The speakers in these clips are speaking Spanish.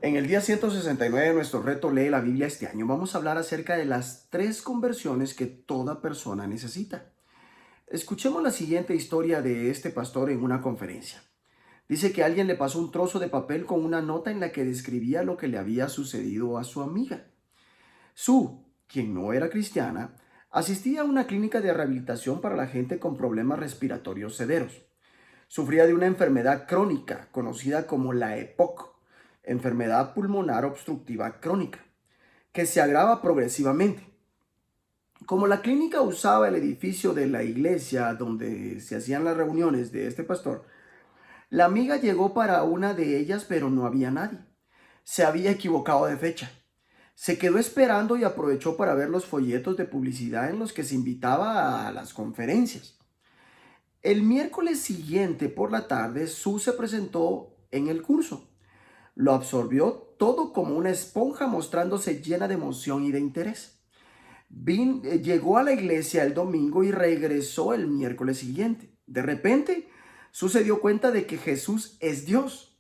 En el día 169 de nuestro reto Lee la Biblia este año vamos a hablar acerca de las 3 conversiones que toda persona necesita. Escuchemos la siguiente historia de este pastor en una conferencia. Dice que alguien le pasó un trozo de papel con una nota en la que describía lo que le había sucedido a su amiga. Sue, quien no era cristiana, asistía a una clínica de rehabilitación para la gente con problemas respiratorios severos. Sufría de una enfermedad crónica conocida como la EPOC, enfermedad pulmonar obstructiva crónica, que se agrava progresivamente. Como la clínica usaba el edificio de la iglesia donde se hacían las reuniones de este pastor, la amiga llegó para una de ellas, pero no había nadie. Se había equivocado de fecha. Se quedó esperando y aprovechó para ver los folletos de publicidad en los que se invitaba a las conferencias. El miércoles siguiente por la tarde, Sue se presentó en el curso. Lo absorbió todo como una esponja, mostrándose llena de emoción y de interés. Llegó a la iglesia el domingo y regresó el miércoles siguiente. De repente, Sue se dio cuenta de que Jesús es Dios,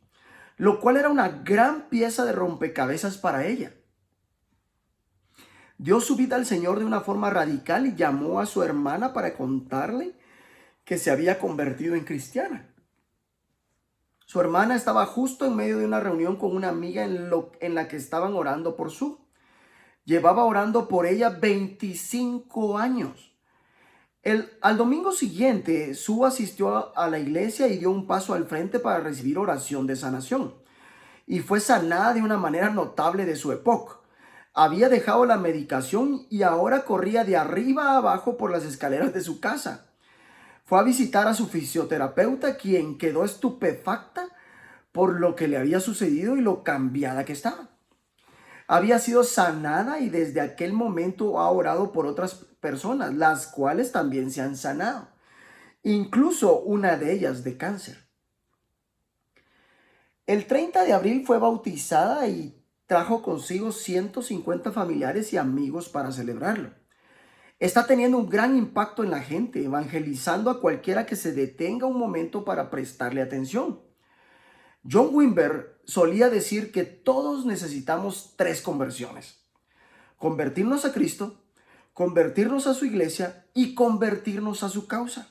lo cual era una gran pieza de rompecabezas para ella. Dio su vida al Señor de una forma radical y llamó a su hermana para contarle que se había convertido en cristiana. Su hermana estaba justo en medio de una reunión con una amiga en la que estaban orando por Sue. Llevaba orando por ella 25 años. Al domingo siguiente, Sue asistió a la iglesia y dio un paso al frente para recibir oración de sanación. Y fue sanada de una manera notable de su época. Había dejado la medicación y ahora corría de arriba a abajo por las escaleras de su casa. Fue a visitar a su fisioterapeuta, quien quedó estupefacta por lo que le había sucedido y lo cambiada que estaba. Había sido sanada y desde aquel momento ha orado por otras personas, las cuales también se han sanado, incluso una de ellas de cáncer. El 30 de abril fue bautizada y trajo consigo 150 familiares y amigos para celebrarlo. Está teniendo un gran impacto en la gente, evangelizando a cualquiera que se detenga un momento para prestarle atención. John Wimber solía decir que todos necesitamos 3 conversiones: convertirnos a Cristo, convertirnos a su iglesia y convertirnos a su causa.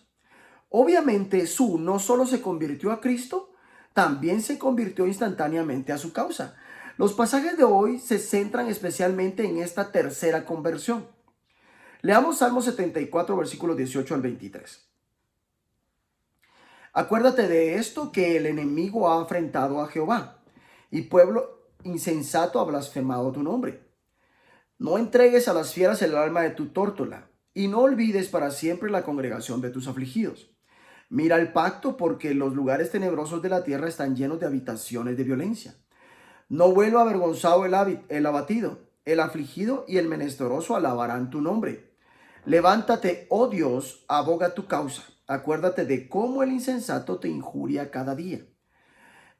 Obviamente, Sue no solo se convirtió a Cristo, también se convirtió instantáneamente a su causa. Los pasajes de hoy se centran especialmente en esta tercera conversión. Leamos Salmo 74, versículos 18 al 23. Acuérdate de esto, que el enemigo ha afrentado a Jehová, y pueblo insensato ha blasfemado tu nombre. No entregues a las fieras el alma de tu tórtola, y no olvides para siempre la congregación de tus afligidos. Mira el pacto, porque los lugares tenebrosos de la tierra están llenos de habitaciones de violencia. No vuelva avergonzado el abatido, el afligido y el menesteroso alabarán tu nombre. Levántate, oh Dios, aboga tu causa. Acuérdate de cómo el insensato te injuria cada día.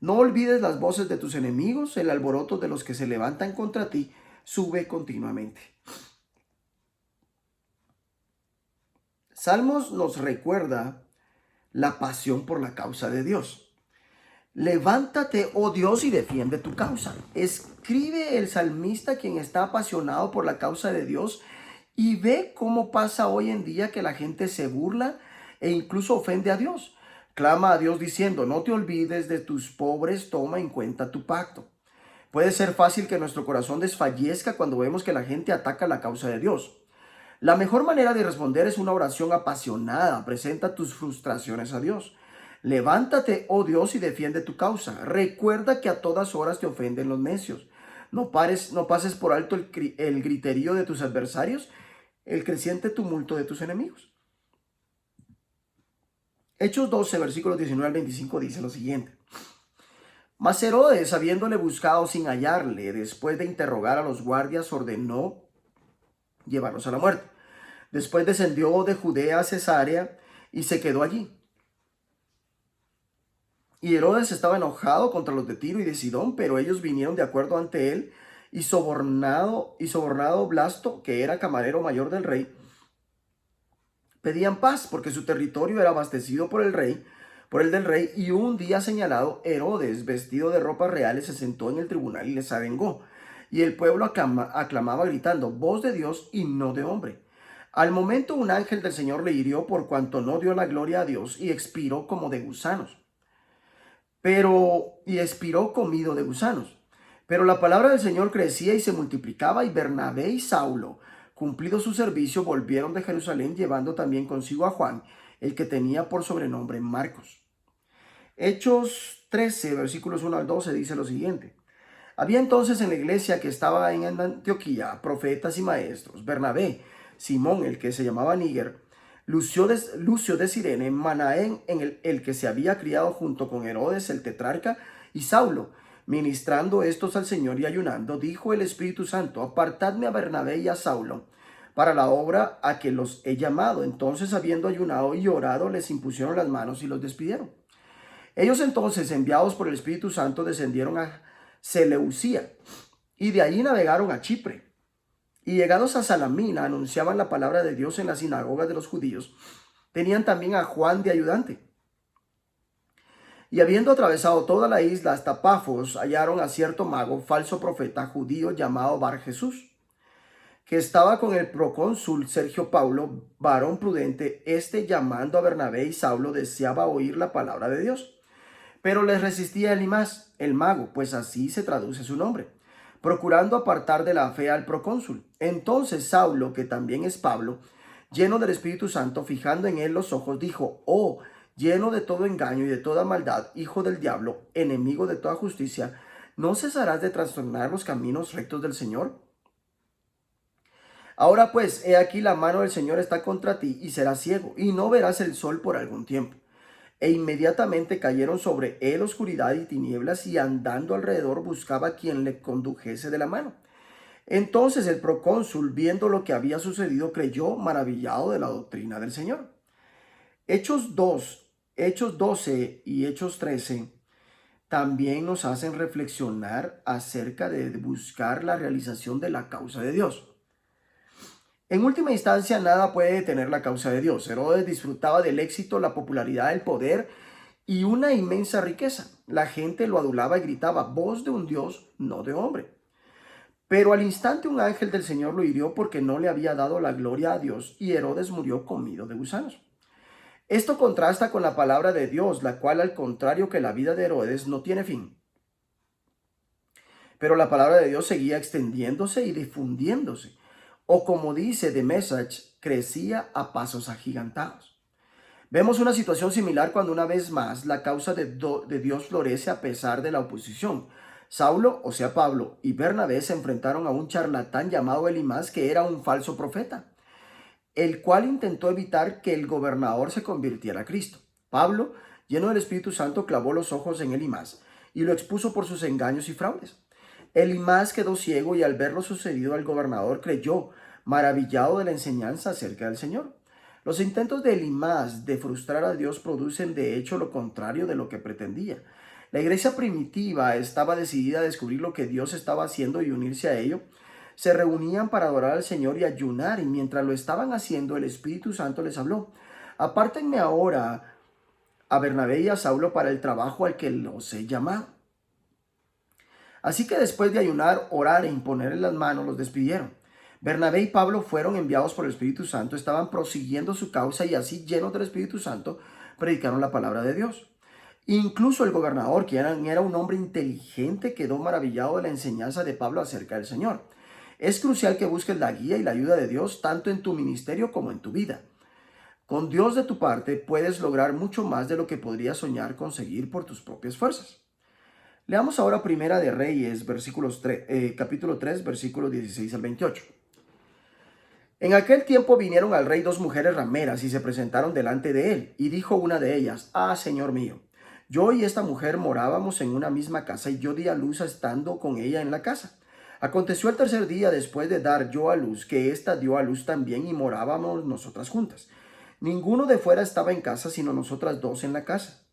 No olvides las voces de tus enemigos, el alboroto de los que se levantan contra ti sube continuamente. Salmos nos recuerda la pasión por la causa de Dios. Levántate, oh Dios, y defiende tu causa. Escribe el salmista, quien está apasionado por la causa de Dios, y ve cómo pasa hoy en día que la gente se burla e incluso ofende a Dios. Clama a Dios diciendo: no te olvides de tus pobres, toma en cuenta tu pacto. Puede ser fácil que nuestro corazón desfallezca cuando vemos que la gente ataca la causa de Dios. La mejor manera de responder es una oración apasionada. Presenta tus frustraciones a Dios. Levántate, oh Dios, y defiende tu causa. Recuerda que a todas horas te ofenden los necios. No pases por alto el griterío de tus adversarios, el creciente tumulto de tus enemigos. Hechos 12, versículos 19 al 25 dice lo siguiente. Mas Herodes, habiéndole buscado sin hallarle, después de interrogar a los guardias, ordenó llevarlos a la muerte. Después descendió de Judea a Cesarea y se quedó allí. Y Herodes estaba enojado contra los de Tiro y de Sidón, pero ellos vinieron de acuerdo ante él, y sobornado Blasto, que era camarero mayor del rey, pedían paz porque su territorio era abastecido por el rey, por el del rey, y un día señalado, Herodes, vestido de ropas reales, se sentó en el tribunal y les arengó. Y el pueblo aclamaba gritando, voz de Dios y no de hombre. Al momento un ángel del Señor le hirió por cuanto no dio la gloria a Dios y expiró como de gusanos. Y expiró comido de gusanos. Pero la palabra del Señor crecía y se multiplicaba, y Bernabé y Saulo, cumplido su servicio, volvieron de Jerusalén, llevando también consigo a Juan, el que tenía por sobrenombre Marcos. Hechos 13, versículos 1 al 12, dice lo siguiente. Había entonces en la iglesia que estaba en Antioquía profetas y maestros: Bernabé, Simón, el que se llamaba Níger, Lucio de Cirene, Manaén, el que se había criado junto con Herodes el tetrarca, y Saulo. Ministrando estos al Señor y ayunando, dijo el Espíritu Santo: apartadme a Bernabé y a Saulo para la obra a que los he llamado. Entonces, habiendo ayunado y orado, les impusieron las manos y los despidieron. Ellos entonces, enviados por el Espíritu Santo, descendieron a Seleucía y de allí navegaron a Chipre. Y llegados a Salamina, anunciaban la palabra de Dios en las sinagogas de los judíos. Tenían también a Juan de ayudante. Y habiendo atravesado toda la isla hasta Pafos, hallaron a cierto mago, falso profeta judío llamado Bar Jesús, que estaba con el procónsul Sergio Paulo, varón prudente. Este, llamando a Bernabé y Saulo, deseaba oír la palabra de Dios. Pero les resistía Elimas, el mago, pues así se traduce su nombre, procurando apartar de la fe al procónsul. Entonces Saulo, que también es Pablo, lleno del Espíritu Santo, fijando en él los ojos, dijo: oh, lleno de todo engaño y de toda maldad, hijo del diablo, enemigo de toda justicia, ¿no cesarás de trastornar los caminos rectos del Señor? Ahora pues, he aquí la mano del Señor está contra ti, y serás ciego, y no verás el sol por algún tiempo. E inmediatamente cayeron sobre él oscuridad y tinieblas, y andando alrededor buscaba quien le condujese de la mano. Entonces el procónsul, viendo lo que había sucedido, creyó, maravillado de la doctrina del Señor. Hechos 12 y Hechos 13 también nos hacen reflexionar acerca de buscar la realización de la causa de Dios. En última instancia, nada puede detener la causa de Dios. Herodes disfrutaba del éxito, la popularidad, el poder y una inmensa riqueza. La gente lo adulaba y gritaba: voz de un Dios, no de hombre. Pero al instante un ángel del Señor lo hirió porque no le había dado la gloria a Dios, y Herodes murió comido de gusanos. Esto contrasta con la palabra de Dios, la cual, al contrario que la vida de Herodes, no tiene fin. Pero la palabra de Dios seguía extendiéndose y difundiéndose, o como dice The Message, crecía a pasos agigantados. Vemos una situación similar cuando una vez más la causa de Dios florece a pesar de la oposición. Saulo, o sea Pablo, y Bernabé se enfrentaron a un charlatán llamado Elimas, que era un falso profeta, el cual intentó evitar que el gobernador se convirtiera a Cristo. Pablo, lleno del Espíritu Santo, clavó los ojos en Elimas y lo expuso por sus engaños y fraudes. Elimas quedó ciego, y al ver lo sucedido al gobernador creyó, maravillado de la enseñanza acerca del Señor. Los intentos de Elimas de frustrar a Dios producen de hecho lo contrario de lo que pretendía. La iglesia primitiva estaba decidida a descubrir lo que Dios estaba haciendo y unirse a ello. Se reunían para adorar al Señor y ayunar, y mientras lo estaban haciendo, el Espíritu Santo les habló: apártenme ahora a Bernabé y a Saulo para el trabajo al que los he llamado. Así que después de ayunar, orar e imponerles las manos, los despidieron. Bernabé y Pablo fueron enviados por el Espíritu Santo, estaban prosiguiendo su causa, y así, llenos del Espíritu Santo, predicaron la palabra de Dios. Incluso el gobernador, quien era un hombre inteligente, quedó maravillado de la enseñanza de Pablo acerca del Señor. Es crucial que busques la guía y la ayuda de Dios tanto en tu ministerio como en tu vida. Con Dios de tu parte puedes lograr mucho más de lo que podrías soñar conseguir por tus propias fuerzas. Leamos ahora Primera de Reyes, capítulo 3, versículos 16 al 28. En aquel tiempo vinieron al rey dos mujeres rameras y se presentaron delante de él. Y dijo una de ellas: ah, señor mío, yo y esta mujer morábamos en una misma casa, y yo di a luz estando con ella en la casa. Aconteció el tercer día después de dar yo a luz, que ésta dio a luz también, y morábamos nosotras juntas. Ninguno de fuera estaba en casa, sino nosotras dos en la casa.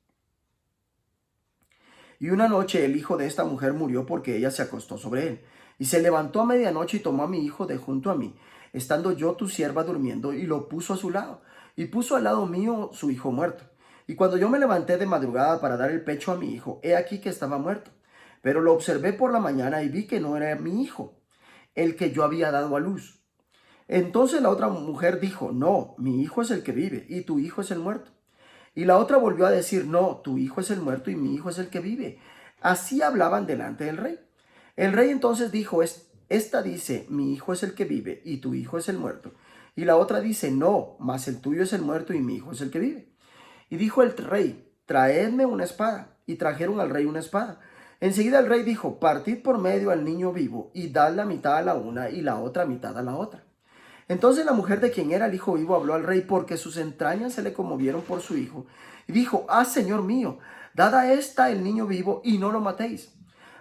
Y una noche el hijo de esta mujer murió porque ella se acostó sobre él. Y se levantó a medianoche y tomó a mi hijo de junto a mí, estando yo tu sierva durmiendo, y lo puso a su lado. Y puso al lado mío su hijo muerto. Y cuando yo me levanté de madrugada para dar el pecho a mi hijo, he aquí que estaba muerto. Pero lo observé por la mañana y vi que no era mi hijo, el que yo había dado a luz. Entonces la otra mujer dijo, no, mi hijo es el que vive y tu hijo es el muerto. Y la otra volvió a decir, no, tu hijo es el muerto y mi hijo es el que vive. Así hablaban delante del rey. El rey entonces dijo, esta dice, mi hijo es el que vive y tu hijo es el muerto. Y la otra dice, no, mas el tuyo es el muerto y mi hijo es el que vive. Y dijo el rey, traedme una espada. Y trajeron al rey una espada. Enseguida el rey dijo, partid por medio al niño vivo y dad la mitad a la una y la otra mitad a la otra. Entonces la mujer de quien era el hijo vivo habló al rey porque sus entrañas se le conmovieron por su hijo. Y dijo, señor mío, dad a esta el niño vivo y no lo matéis.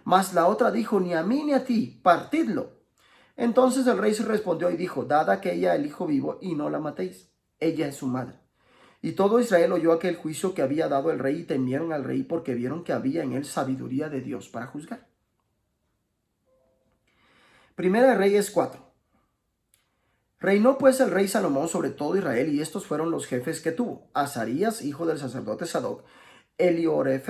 Mas la otra dijo, ni a mí ni a ti, partidlo. Entonces el rey se respondió y dijo, dad a aquella el hijo vivo y no la matéis. Ella es su madre. Y todo Israel oyó aquel juicio que había dado el rey y temieron al rey porque vieron que había en él sabiduría de Dios para juzgar. Primera de Reyes 4. Reinó pues el rey Salomón sobre todo Israel, y estos fueron los jefes que tuvo: Azarías, hijo del sacerdote Sadoc; Elioref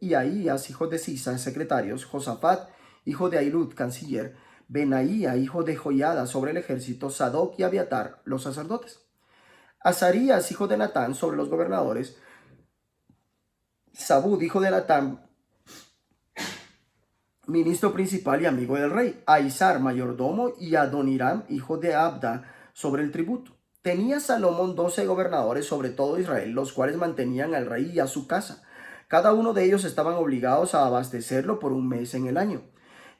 y Ahías, hijo de Sisa, secretarios; Josafat, hijo de Ahilud, canciller; Benaía, hijo de Joiada, sobre el ejército; Sadoc y Abiatar, los sacerdotes; Azarías, hijo de Natán, sobre los gobernadores; Zabud, hijo de Natán, ministro principal y amigo del rey; Aizar, mayordomo; y Adoniram, hijo de Abda, sobre el tributo. Tenía Salomón 12 gobernadores sobre todo Israel, los cuales mantenían al rey y a su casa. Cada uno de ellos estaban obligados a abastecerlo por un mes en el año.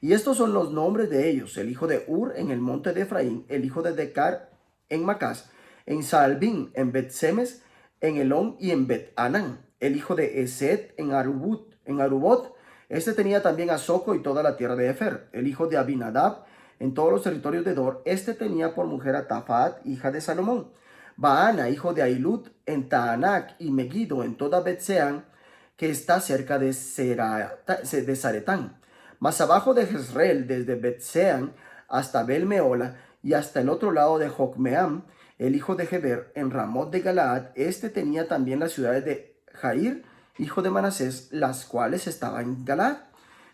Y estos son los nombres de ellos: el hijo de Ur en el monte de Efraín; el hijo de Decar en Macás; en Saalbín, en Bet-Semes, en Elón y en Bet-Anán; el hijo de Esed en Arubot. Este tenía también a Soco y toda la tierra de Efer; el hijo de Abinadab en todos los territorios de Dor. Este tenía por mujer a Tafaat, hija de Salomón; Baana, hijo de Ahilud, en Taanac y Megiddo, en toda Bet-Sean, que está cerca de Zaretán. Más abajo de Jezreel, desde Bet-Sean hasta Bel-Meola y hasta el otro lado de Jocmeam, el hijo de Geber, en Ramot de Galaad. Este tenía también las ciudades de Jair, hijo de Manasés, las cuales estaban en Galaad.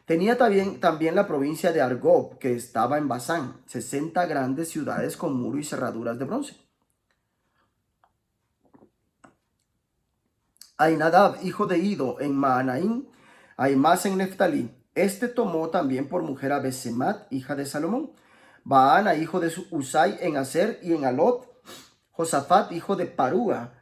Tenía también la provincia de Argob, que estaba en Basán, 60 grandes ciudades con muro y cerraduras de bronce. Ainadab, hijo de Ido, en Maanaim; Aimás en Neftalí. Este tomó también por mujer a Besemat, hija de Salomón; Baana, hijo de Usai, en Aser y en Alot; Josafat, hijo de Parúa,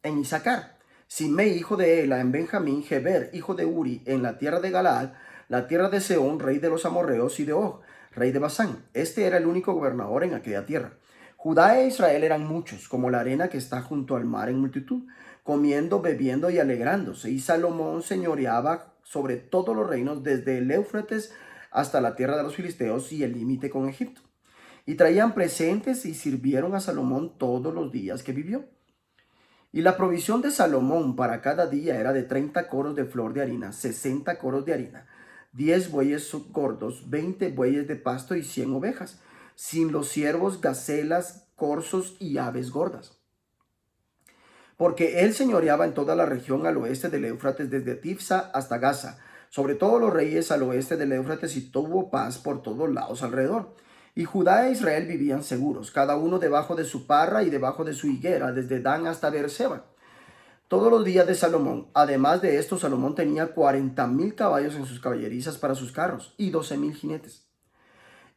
en Isaacar; Simei, hijo de Ela, en Benjamín; Geber, hijo de Uri, en la tierra de Galaad, la tierra de Seón, rey de los amorreos, y de Og, rey de Basán. Este era el único gobernador en aquella tierra. Judá e Israel eran muchos, como la arena que está junto al mar en multitud, comiendo, bebiendo y alegrándose. Y Salomón señoreaba sobre todos los reinos, desde el Éufrates hasta la tierra de los filisteos y el límite con Egipto. Y traían presentes y sirvieron a Salomón todos los días que vivió. Y la provisión de Salomón para cada día era de 30 coros de flor de harina, 60 coros de harina, 10 bueyes gordos, 20 bueyes de pasto y 100 ovejas, sin los ciervos, gacelas, corzos y aves gordas. Porque él señoreaba en toda la región al oeste del Éufrates, desde Tifsa hasta Gaza, sobre todos los reyes al oeste del Éufrates, y tuvo paz por todos lados alrededor. Y Judá e Israel vivían seguros, cada uno debajo de su parra y debajo de su higuera, desde Dan hasta Beerseba, todos los días de Salomón. Además de esto, Salomón tenía 40,000 caballos en sus caballerizas para sus carros, y 12,000 jinetes.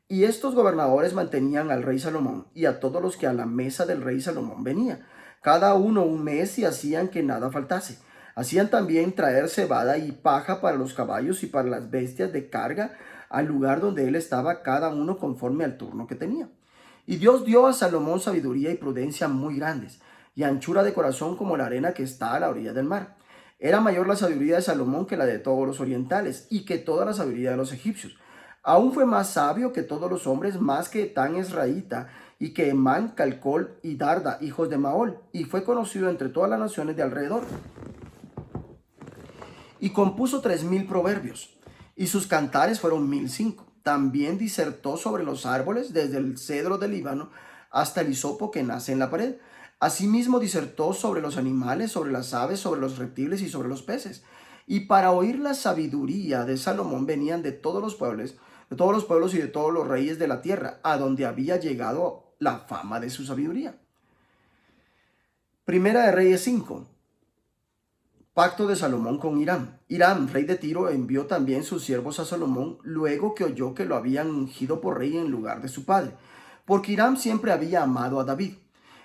Y estos gobernadores mantenían al rey Salomón y a todos los que a la mesa del rey Salomón venía, cada uno un mes, y hacían que nada faltase. Hacían también traer cebada y paja para los caballos y para las bestias de carga al lugar donde él estaba, cada uno conforme al turno que tenía. Y Dios dio a Salomón sabiduría y prudencia muy grandes, y anchura de corazón como la arena que está a la orilla del mar. Era mayor la sabiduría de Salomón que la de todos los orientales, y que toda la sabiduría de los egipcios. Aún fue más sabio que todos los hombres, más que Etán Esraíta, y que Emán, Calcol y Darda, hijos de Maol, y fue conocido entre todas las naciones de alrededor. Y compuso 3,000 proverbios, y sus cantares fueron 1,005. También disertó sobre los árboles, desde el cedro del Líbano hasta el hisopo que nace en la pared, Asimismo disertó sobre los animales, sobre las aves, sobre los reptiles y sobre los peces. Y para oír la sabiduría de Salomón venían de todos los pueblos y de todos los reyes de la tierra, a donde había llegado la fama de su sabiduría. Primera de Reyes 5. Pacto de Salomón con Hiram. Hiram, rey de Tiro, envió también sus siervos a Salomón luego que oyó que lo habían ungido por rey en lugar de su padre, porque Hiram siempre había amado a David.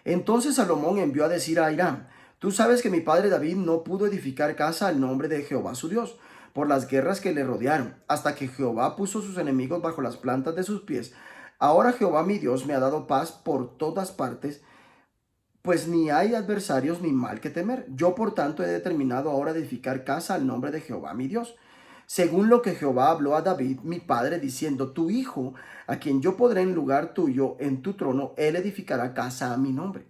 Entonces Salomón envió a decir a Hiram: tú sabes que mi padre David no pudo edificar casa al nombre de Jehová su Dios, por las guerras que le rodearon, hasta que Jehová puso sus enemigos bajo las plantas de sus pies. Ahora Jehová mi Dios me ha dado paz por todas partes, pues ni hay adversarios ni mal que temer. Yo por tanto he determinado ahora edificar casa al nombre de Jehová mi Dios, según lo que Jehová habló a David mi padre, diciendo: tu hijo, a quien yo pondré en lugar tuyo en tu trono, él edificará casa a mi nombre.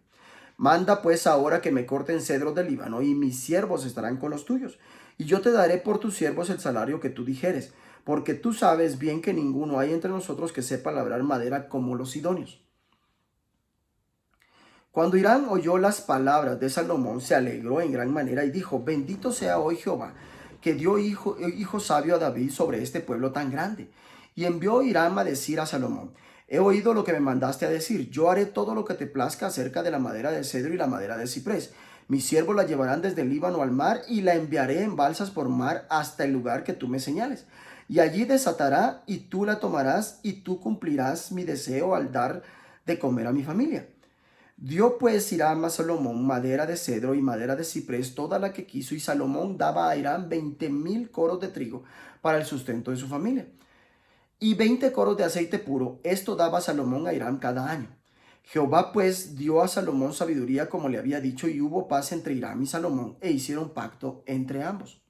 Manda pues ahora que me corten cedros del Líbano, y mis siervos estarán con los tuyos, y yo te daré por tus siervos el salario que tú dijeres, porque tú sabes bien que ninguno hay entre nosotros que sepa labrar madera como los sidonios. Cuando Hiram oyó las palabras de Salomón, se alegró en gran manera y dijo: bendito sea hoy Jehová, que dio hijo sabio a David sobre este pueblo tan grande. Y envió Hiram a decir a Salomón: he oído lo que me mandaste a decir. Yo haré todo lo que te plazca acerca de la madera de cedro y la madera de ciprés. Mis siervos la llevarán desde el Líbano al mar, y la enviaré en balsas por mar hasta el lugar que tú me señales. Y allí desatará, y tú la tomarás, y tú cumplirás mi deseo al dar de comer a mi familia. Dio pues Hiram a Salomón madera de cedro y madera de ciprés, toda la que quiso, y Salomón daba a Hiram 20,000 coros de trigo para el sustento de su familia, y 20 coros de aceite puro. Esto daba Salomón a Hiram cada año. Jehová pues dio a Salomón sabiduría como le había dicho, y hubo paz entre Hiram y Salomón, e hicieron pacto entre ambos.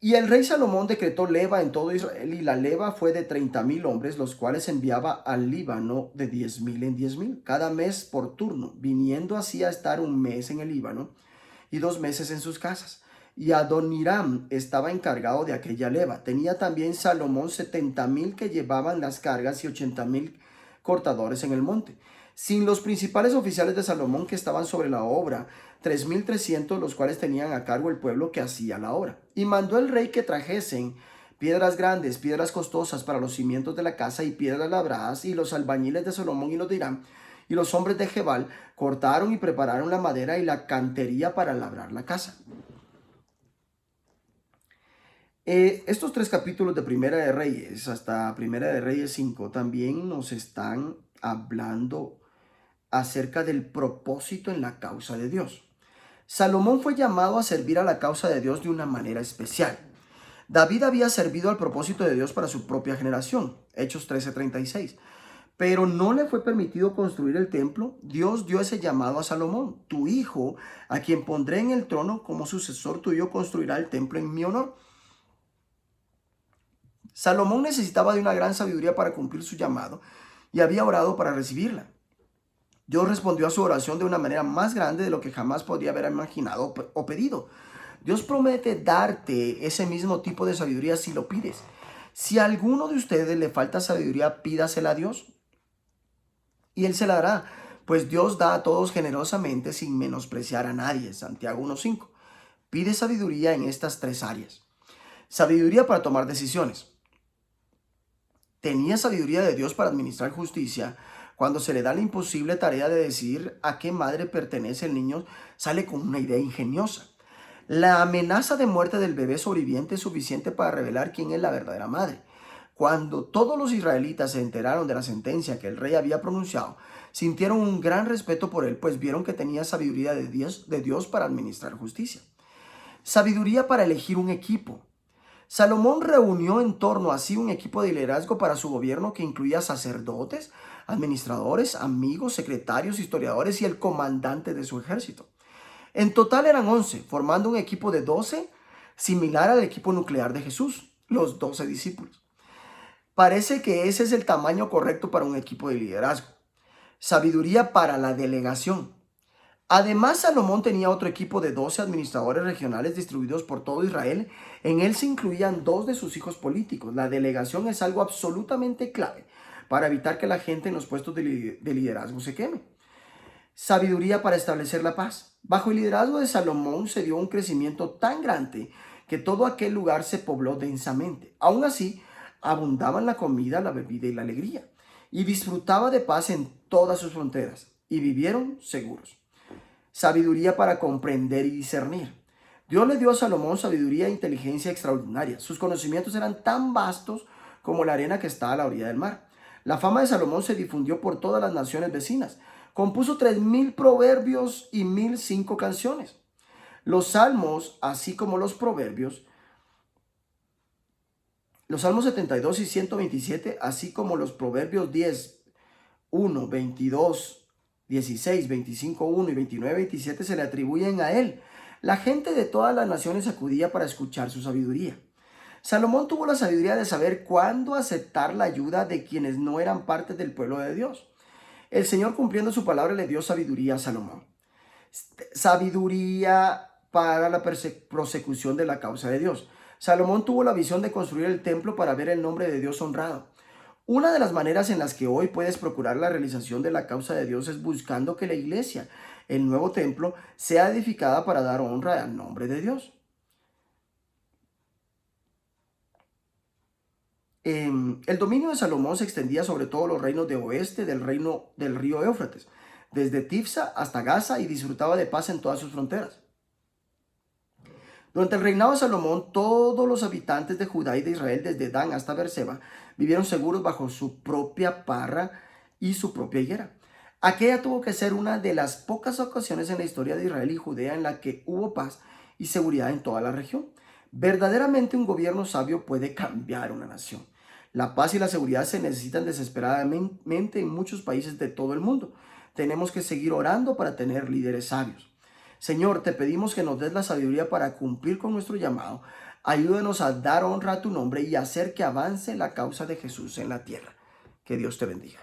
Y el rey Salomón decretó leva en todo Israel, y la leva fue de 30,000 hombres, los cuales enviaba al Líbano de 10,000 en 10,000, cada mes por turno, viniendo así a estar un mes en el Líbano y 2 meses en sus casas. Y Adoniram estaba encargado de aquella leva. Tenía también Salomón 70,000 que llevaban las cargas, y 80,000 cortadores en el monte, sin los principales oficiales de Salomón que estaban sobre la obra, 3,300, los cuales tenían a cargo el pueblo que hacía la obra. Y mandó el rey que trajesen piedras grandes, piedras costosas para los cimientos de la casa, y piedras labradas, y los albañiles de Salomón y los de Hiram y los hombres de Gebal cortaron y prepararon la madera y la cantería para labrar la casa. Estos 3 capítulos de Primera de Reyes hasta Primera de Reyes 5 también nos están hablando acerca del propósito en la causa de Dios. Salomón fue llamado a servir a la causa de Dios de una manera especial. David había servido al propósito de Dios para su propia generación, Hechos 13:36, pero no le fue permitido construir el templo. Dios dio ese llamado a Salomón: tu hijo, a quien pondré en el trono como sucesor tuyo, construirá el templo en mi honor. Salomón necesitaba de una gran sabiduría para cumplir su llamado, y había orado para recibirla. Dios respondió a su oración de una manera más grande de lo que jamás podría haber imaginado o pedido. Dios promete darte ese mismo tipo de sabiduría si lo pides. Si a alguno de ustedes le falta sabiduría, pídasela a Dios, y Él se la dará, pues Dios da a todos generosamente sin menospreciar a nadie. Santiago 1:5. Pide sabiduría en estas 3 áreas. Sabiduría para tomar decisiones. Tenía sabiduría de Dios para administrar justicia. Cuando se le da la imposible tarea de decidir a qué madre pertenece el niño, sale con una idea ingeniosa. La amenaza de muerte del bebé sobreviviente es suficiente para revelar quién es la verdadera madre. Cuando todos los israelitas se enteraron de la sentencia que el rey había pronunciado, sintieron un gran respeto por él, pues vieron que tenía sabiduría de Dios para administrar justicia. Sabiduría para elegir un equipo. Salomón reunió en torno a sí un equipo de liderazgo para su gobierno que incluía sacerdotes, administradores, amigos, secretarios, historiadores y el comandante de su ejército. En total eran 11, formando un equipo de 12, similar al equipo nuclear de Jesús, los 12 discípulos. Parece que ese es el tamaño correcto para un equipo de liderazgo. Sabiduría para la delegación. Además, Salomón tenía otro equipo de 12 administradores regionales distribuidos por todo Israel. En él se incluían 2 de sus hijos políticos. La delegación es algo absolutamente clave para evitar que la gente en los puestos de liderazgo se queme. sabiduría para establecer la paz. Bajo el liderazgo de Salomón se dio un crecimiento tan grande que todo aquel lugar se pobló densamente. Aún así, abundaban la comida, la bebida y la alegría, y disfrutaba de paz en todas sus fronteras, y vivieron seguros. Sabiduría para comprender y discernir. Dios le dio a Salomón sabiduría e inteligencia extraordinaria. Sus conocimientos eran tan vastos como la arena que está a la orilla del mar. La fama de Salomón se difundió por todas las naciones vecinas. Compuso 3000 proverbios y 1005 canciones. Los salmos, así como los proverbios, los salmos 72 y 127, así como los proverbios 10, 1, 22, 16, 25, 1 y 29, 27 se le atribuyen a él. La gente de todas las naciones acudía para escuchar su sabiduría. Salomón tuvo la sabiduría de saber cuándo aceptar la ayuda de quienes no eran parte del pueblo de Dios. El Señor, cumpliendo su palabra, le dio sabiduría a Salomón. Sabiduría para la prosecución de la causa de Dios. Salomón tuvo la visión de construir el templo para ver el nombre de Dios honrado. Una de las maneras en las que hoy puedes procurar la realización de la causa de Dios es buscando que la iglesia, el nuevo templo, sea edificada para dar honra al nombre de Dios. El dominio de Salomón se extendía sobre todos los reinos de oeste del reino del río Éufrates, desde Tifsa hasta Gaza, y disfrutaba de paz en todas sus fronteras. Durante el reinado de Salomón, todos los habitantes de Judá y de Israel, desde Dan hasta Beerseba, vivieron seguros bajo su propia parra y su propia higuera. Aquella tuvo que ser una de las pocas ocasiones en la historia de Israel y Judea en la que hubo paz y seguridad en toda la región. Verdaderamente un gobierno sabio puede cambiar una nación. La paz y la seguridad se necesitan desesperadamente en muchos países de todo el mundo. Tenemos que seguir orando para tener líderes sabios. Señor, te pedimos que nos des la sabiduría para cumplir con nuestro llamado. Ayúdanos a dar honra a tu nombre y hacer que avance la causa de Jesús en la tierra. Que Dios te bendiga.